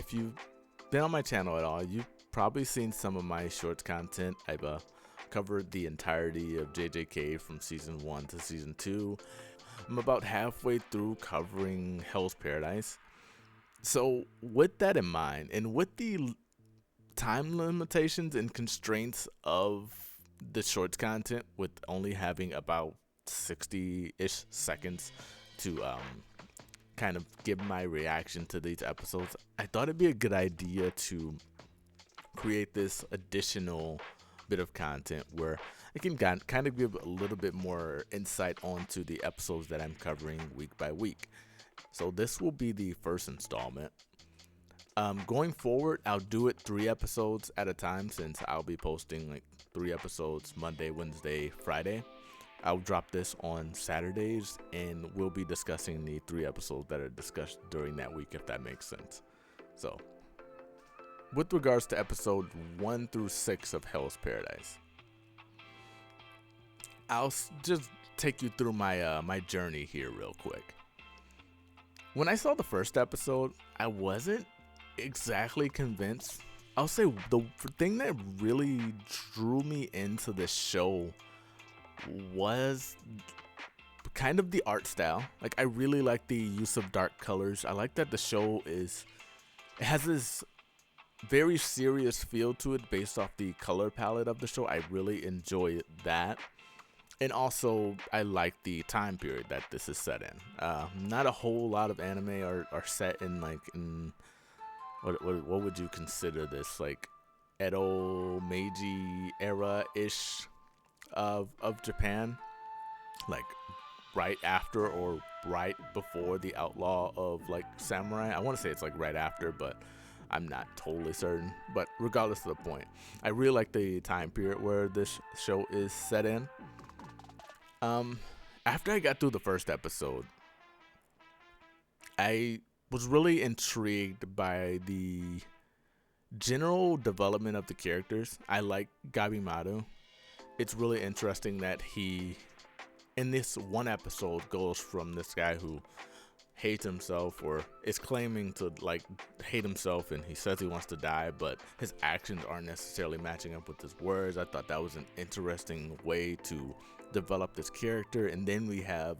If you've been on my channel at all, you've probably seen some of my shorts content. I've covered the entirety of JJK from season 1 to season 2. I'm about halfway through covering Hell's Paradise. So with that in mind, and with the time limitations and constraints of the shorts content, with only having about 60-ish seconds to kind of give my reaction to these episodes, I thought it'd be a good idea to create this additional bit of content where I can kind of give a little bit more insight onto the episodes that I'm covering week by week. So this will be the first installment. Going forward, I'll do it 3 episodes at a time, since I'll be posting like 3 episodes Monday, Wednesday, Friday. I'll drop this on Saturdays, and we'll be discussing the 3 episodes that are discussed during that week, if that makes sense. So, with regards to episode 1 through 6 of Hell's Paradise, I'll just take you through my journey here real quick. When I saw the first episode, I wasn't exactly convinced. I'll say the thing that really drew me into this show was kind of the art style. Like, I really like the use of dark colors. I like that the show it has this very serious feel to it based off the color palette of the show. I really enjoy that. And also, I like the time period that this is set in. Not a whole lot of anime are set in what would you consider this, like Edo Meiji era ish of Japan, like right after or right before the outlaw of like samurai. I want to say it's like right after, but I'm not totally certain. But regardless of the point, I really like the time period where this show is set in. After I got through the first episode, I was really intrigued by the general development of the characters. I like Gabimaru. It's really interesting that he, in this one episode, goes from this guy who hates himself, or is claiming to like hate himself, and he says he wants to die, but his actions aren't necessarily matching up with his words. I thought that was an interesting way to develop this character. And then we have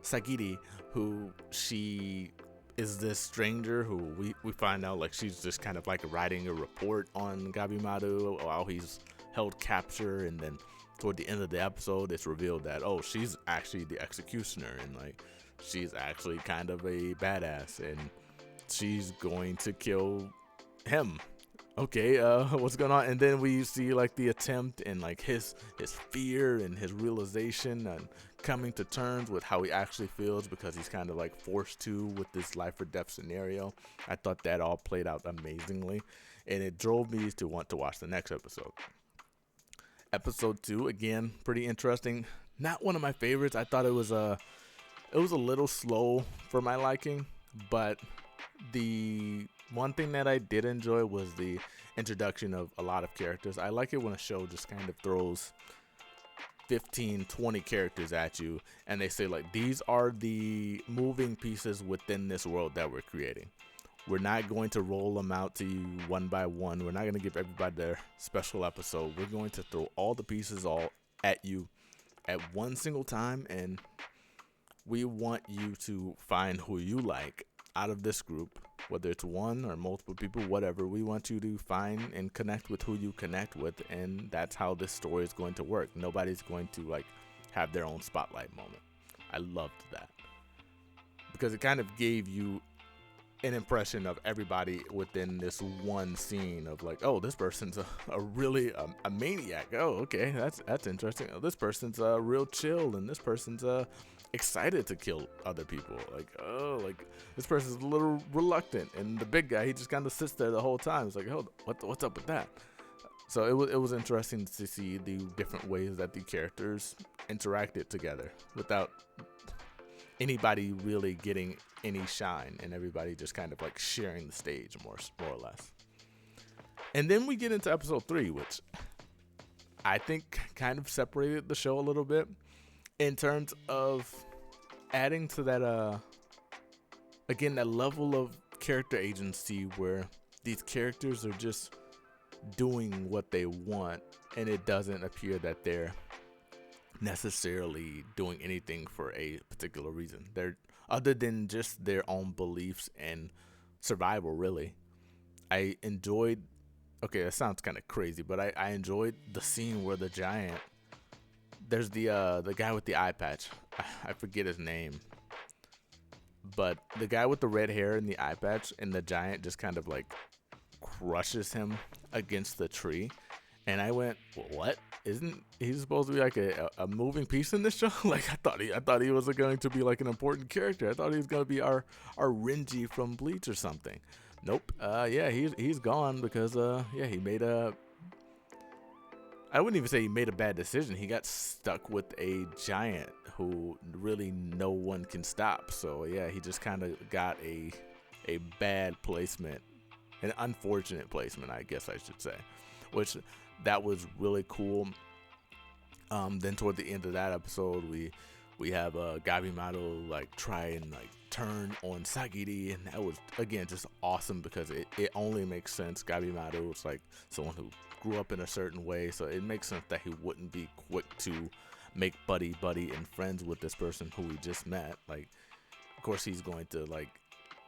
Sagiri, who she is this stranger who we find out like she's just kind of like writing a report on Gabimaru while he's held capture, and then toward the end of the episode it's revealed that she's actually the executioner, and like she's actually kind of a badass, and she's going to kill him. Okay, what's going on? And then we see like the attempt, and like his fear and his realization and coming to terms with how he actually feels, because he's kind of like forced to with this life or death scenario. I thought that all played out amazingly, and it drove me to want to watch the next episode. Episode 2, again, pretty interesting. Not one of my favorites. I thought it was a little slow for my liking, but the one thing that I did enjoy was the introduction of a lot of characters. I like it when a show just kind of throws 15, 20 characters at you, and they say like, these are the moving pieces within this world that we're creating. We're not going to roll them out to you one by one. We're not going to give everybody their special episode. We're going to throw all the pieces all at you at one single time, and we want you to find who you like out of this group, whether it's one or multiple people, whatever. We want you to find and connect with who you connect with, and that's how this story is going to work. Nobody's going to like have their own spotlight moment. I loved that, because it kind of gave you an impression of everybody within this one scene of like, this person's a really a maniac. Okay, that's interesting. This person's real chill, and this person's excited to kill other people. Like this person's a little reluctant, and the big guy, he just kind of sits there the whole time. It's like, what's up with that? So it was interesting to see the different ways that the characters interacted together without anybody really getting any shine, and everybody just kind of like sharing the stage more or less. And then we get into episode 3, which I think kind of separated the show a little bit in terms of adding to that again, that level of character agency where these characters are just doing what they want, and it doesn't appear that they're necessarily doing anything for a particular reason. They're other than just their own beliefs and survival, really. I enjoyed, okay, that sounds kind of crazy, but I enjoyed the scene where the giant, there's the guy with the eye patch. I forget his name. But the guy with the red hair and the eye patch, and the giant just kind of like crushes him against the tree. And I went, what? Isn't he supposed to be like a moving piece in this show? Like I thought he was going to be like an important character. I thought he was going to be our Renji from Bleach or something. Nope. Yeah, he's gone because he made a, I wouldn't even say he made a bad decision. He got stuck with a giant who really no one can stop. So yeah, he just kind of got a bad placement, an unfortunate placement, I guess I should say, which that was really cool. Then toward the end of that episode, we have Gabimaru like try and like turn on Sagiri, and that was again just awesome because it only makes sense. Gabimaru was like someone who grew up in a certain way, so it makes sense that he wouldn't be quick to make buddy and friends with this person who we just met. Like, of course he's going to like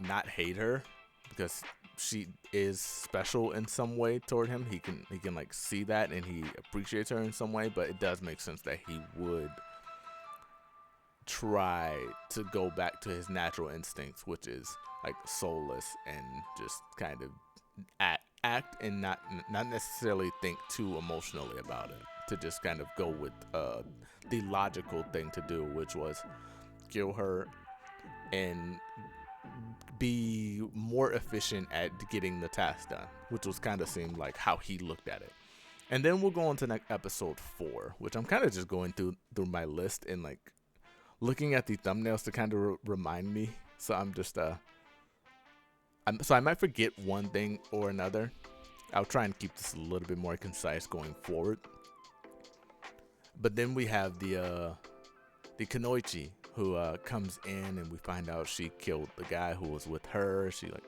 not hate her because she is special in some way toward him. He can like see that, and he appreciates her in some way, but it does make sense that he would try to go back to his natural instincts, which is like soulless and just kind of act and not necessarily think too emotionally about it, to just kind of go with the logical thing to do, which was kill her and be more efficient at getting the task done, which was kind of seemed like how he looked at it. And then we'll go on to episode 4, which I'm kind of just going through my list and like looking at the thumbnails to kind of remind me. So I'm just so I might forget one thing or another. I'll try and keep this a little bit more concise going forward. But then we have the Kunoichi who comes in, and we find out she killed the guy who was with her. She like,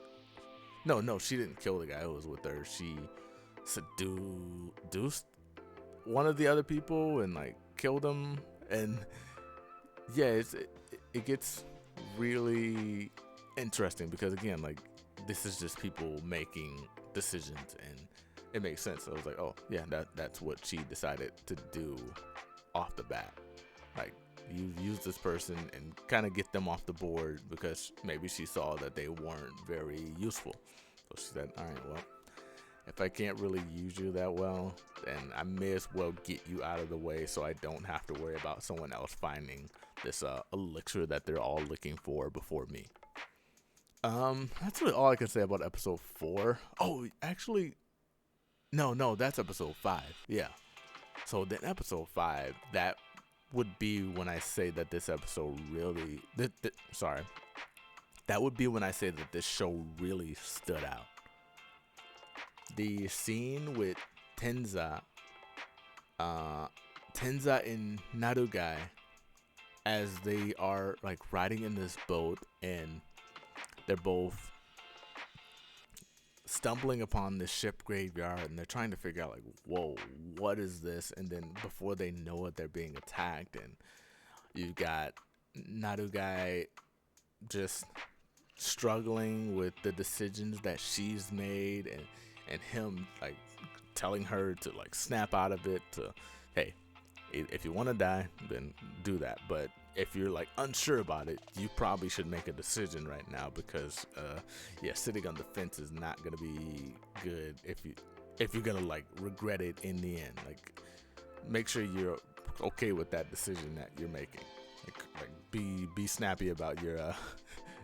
no, she didn't kill the guy who was with her. She seduced one of the other people and like killed him. And yeah, it gets really interesting because again, like this is just people making decisions, and it makes sense. So I was like, oh yeah, that's what she decided to do off the bat. Like, you use this person and kind of get them off the board because maybe she saw that they weren't very useful. So she said, all right, well, if I can't really use you that well, then I may as well get you out of the way so I don't have to worry about someone else finding this elixir that they're all looking for before me. That's really all I can say about episode 4. Oh, actually, no, that's episode 5. Yeah. So then episode 5, that would be when I say that this episode really, that would be when I say that this show really stood out. The scene with Tenza and Narugai, as they are like riding in this boat, and they're both stumbling upon this ship graveyard, and they're trying to figure out like, whoa, what is this? And then before they know it, they're being attacked, and you've got Narugai just struggling with the decisions that she's made, and him like telling her to like snap out of it, to, hey, if you want to die, then do that, but if you're like unsure about it, you probably should make a decision right now, because sitting on the fence is not gonna be good if you're gonna like regret it in the end. Like, make sure you're okay with that decision that you're making. Like be snappy about your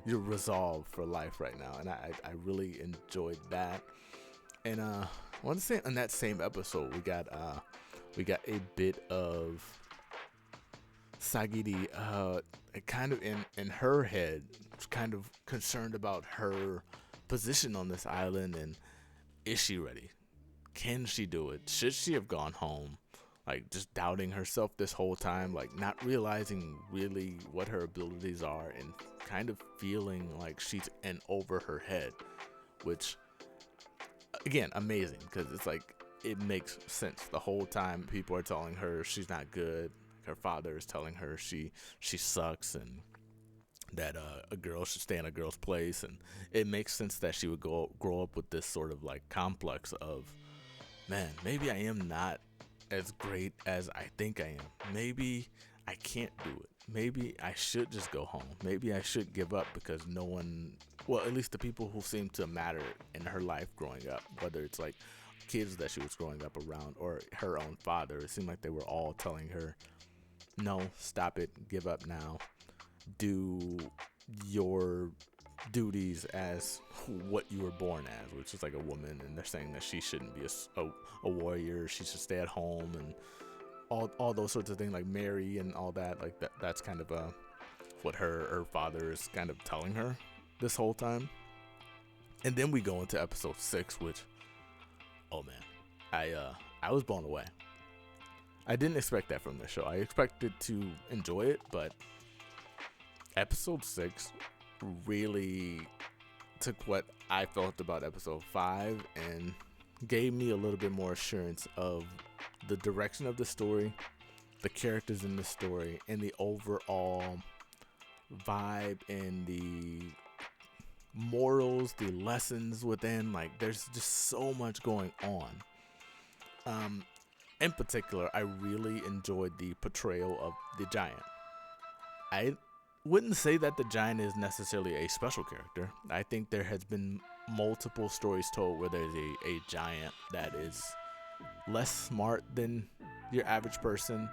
your resolve for life right now. And I really enjoyed that. And I want to say on that same episode, we got a bit of Sagiri, kind of in her head, kind of concerned about her position on this island, and is she ready? Can she do it? Should she have gone home? like just doubting herself this whole time, like not realizing really what her abilities are, and kind of feeling like she's in over her head, which again, amazing, because it's like it makes sense the whole time. People are telling her she's not good. Her father is telling her she sucks, and that a girl should stay in a girl's place, and it makes sense that she would grow up with this sort of like complex of, man, maybe I am not as great as I think I am. Maybe I can't do it. Maybe I should just go home. Maybe I should give up, because no one, well, at least the people who seem to matter in her life growing up, whether it's like kids that she was growing up around or her own father, it seemed like they were all telling her, no, stop it, give up now, do your duties as what you were born as, which is like a woman, and they're saying that she shouldn't be a warrior, she should stay at home, and all those sorts of things, like marry and all that. Like that's kind of what her father is kind of telling her this whole time. And then we go into episode 6, which, oh man, I was blown away. I didn't expect that from the show. I expected to enjoy it, but episode 6 really took what I felt about episode 5 and gave me a little bit more assurance of the direction of the story, the characters in the story, and the overall vibe and the morals, the lessons within. Like, there's just so much going on. In particular, I really enjoyed the portrayal of the giant. I wouldn't say that the giant is necessarily a special character. I think there has been multiple stories told where there's a giant that is less smart than your average person,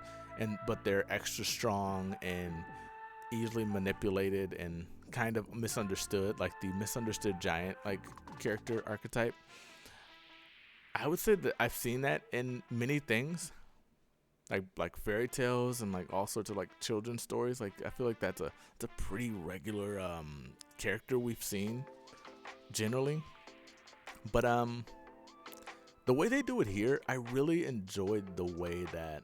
but they're extra strong and easily manipulated and kind of misunderstood, like the misunderstood giant like character archetype. I would say that I've seen that in many things, like fairy tales and like all sorts of like children's stories. Like, I feel like it's a pretty regular character we've seen generally. But the way they do it here, I really enjoyed the way that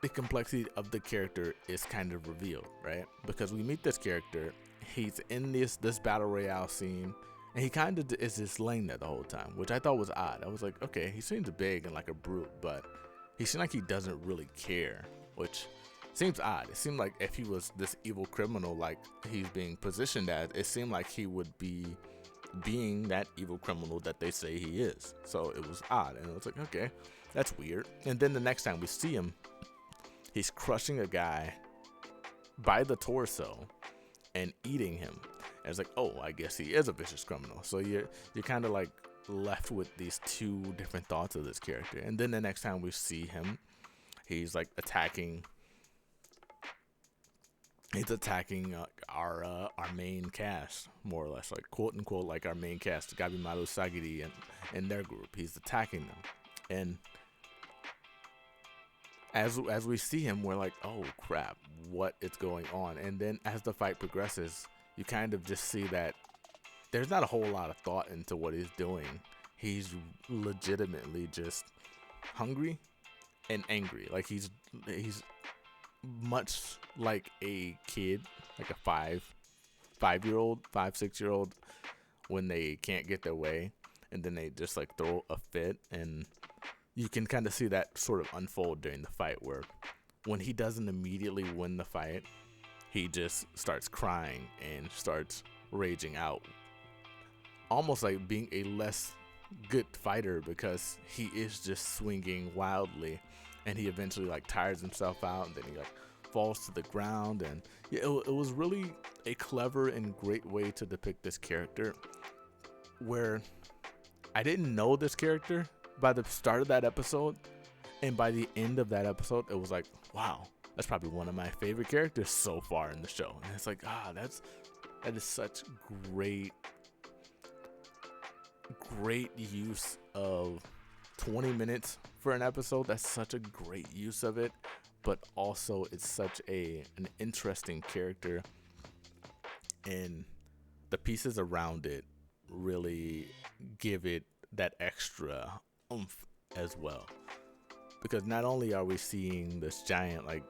the complexity of the character is kind of revealed, right? Because we meet this character, he's in this battle royale scene, and he kind of is just laying there the whole time, which I thought was odd. I was like, okay, he seems big and like a brute, but he seemed like he doesn't really care, which seems odd. It seemed like if he was this evil criminal like he's being positioned as, it seemed like he would be being that evil criminal that they say he is. So it was odd, and I was like, okay, that's weird. And then the next time we see him, he's crushing a guy by the torso and eating him. And it's like, oh, I guess he is a vicious criminal. So you're kind of like left with these two different thoughts of this character. And then the next time we see him, he's like attacking our main cast, more or less, like quote unquote, like our main cast, Gabimaru, Sagiri, and their group. He's attacking them, and as we see him, we're like, oh crap, what is going on? And then as the fight progresses, you kind of just see that there's not a whole lot of thought into what he's doing. He's legitimately just hungry and angry. Like he's much like a kid, like a 5-year-old, 6-year-old, when they can't get their way, and then they just like throw a fit. And you can kind of see that sort of unfold during the fight, where when he doesn't immediately win the fight, he just starts crying and starts raging out, almost like being a less good fighter, because he is just swinging wildly, and he eventually like tires himself out, and then he like falls to the ground. And yeah, it was really a clever and great way to depict this character, where I didn't know this character by the start of that episode, and by the end of that episode, it was like, wow, that's probably one of my favorite characters so far in the show. And it's like, that is such great use of 20 minutes for an episode. That's such a great use of it, but also it's such an interesting character, and the pieces around it really give it that extra oomph as well, because not only are we seeing this giant like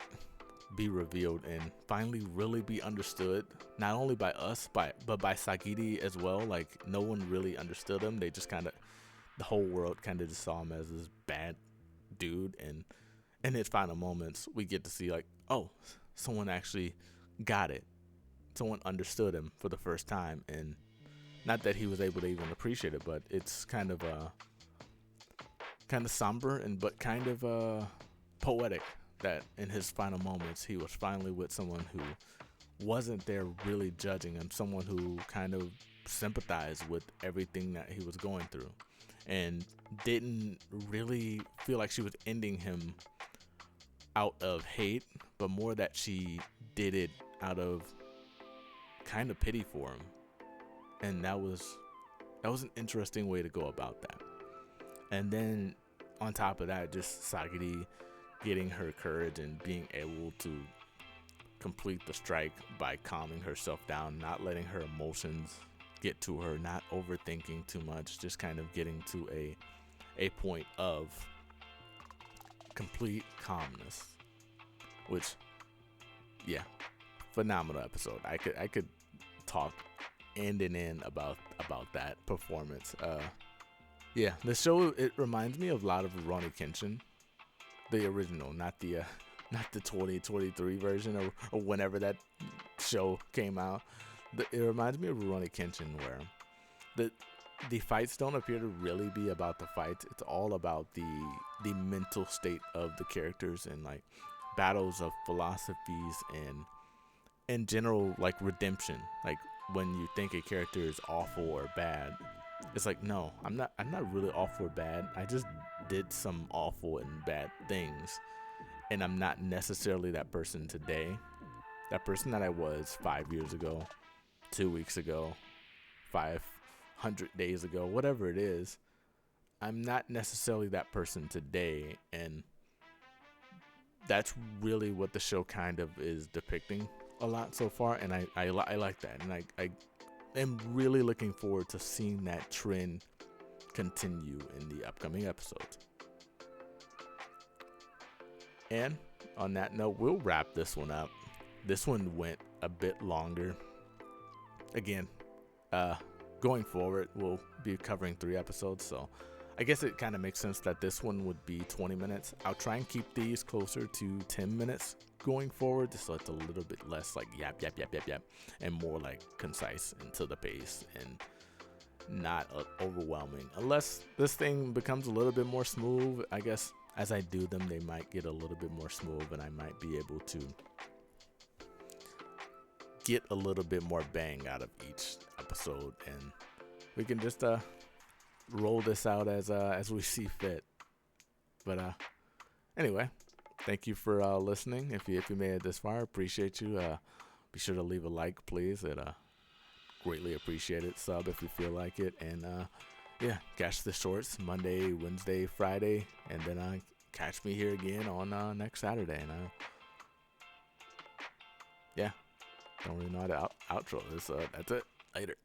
be revealed and finally really be understood, not only by us but by Sagiri as well. Like no one really understood him. They just kind of, the whole world kind of just saw him as this bad dude, and in his final moments we get to see like, oh, someone actually got it. Someone understood him for the first time, and not that he was able to even appreciate it, but it's kind of somber and but kind of poetic that in his final moments he was finally with someone who wasn't there really judging him, someone who kind of sympathized with everything that he was going through and didn't really feel like she was ending him out of hate, but more that she did it out of kind of pity for him. And that was an interesting way to go about that. And then on top of that, just Sagiri getting her courage and being able to complete the strike by calming herself down, not letting her emotions get to her, not overthinking too much, just kind of getting to a point of complete calmness. Which, yeah, phenomenal episode. I could talk end and end about that performance. Yeah, the show, it reminds me of a lot of Rurouni Kenshin, the original, not the 2023 version or whenever that show came out. It reminds me of Rurouni Kenshin, where the fights don't appear to really be about the fights. It's all about the mental state of the characters and like battles of philosophies and in general like redemption. Like when you think a character is awful or bad, it's like, no, I'm not really awful or bad. I just did some awful and bad things, and I'm not necessarily that person today. That person that I was 5 years ago, 2 weeks ago, 500 days ago, whatever it is, I'm not necessarily that person today. And that's really what the show kind of is depicting a lot so far. And I like that. And I am really looking forward to seeing that trend continue in the upcoming episodes. And on that note, we'll wrap this one up. This one went a bit longer. Again, going forward, we'll be covering 3 episodes, so I guess it kind of makes sense that this one would be 20 minutes. I'll try and keep these closer to 10 minutes going forward, so it's a little bit less like yap, and more like concise and to the pace and not overwhelming. Unless this thing becomes a little bit more smooth, I guess as I do them, they might get a little bit more smooth, and I might be able to get a little bit more bang out of each episode, and we can just roll this out as we see fit. But anyway, thank you for listening. If you made it this far, appreciate you. Be sure to leave a like, please. It greatly appreciate it. Sub if you feel like it, and yeah, catch the shorts Monday, Wednesday, Friday, and then catch me here again on next Saturday. And yeah, don't really know how to outro this. That's it. Later.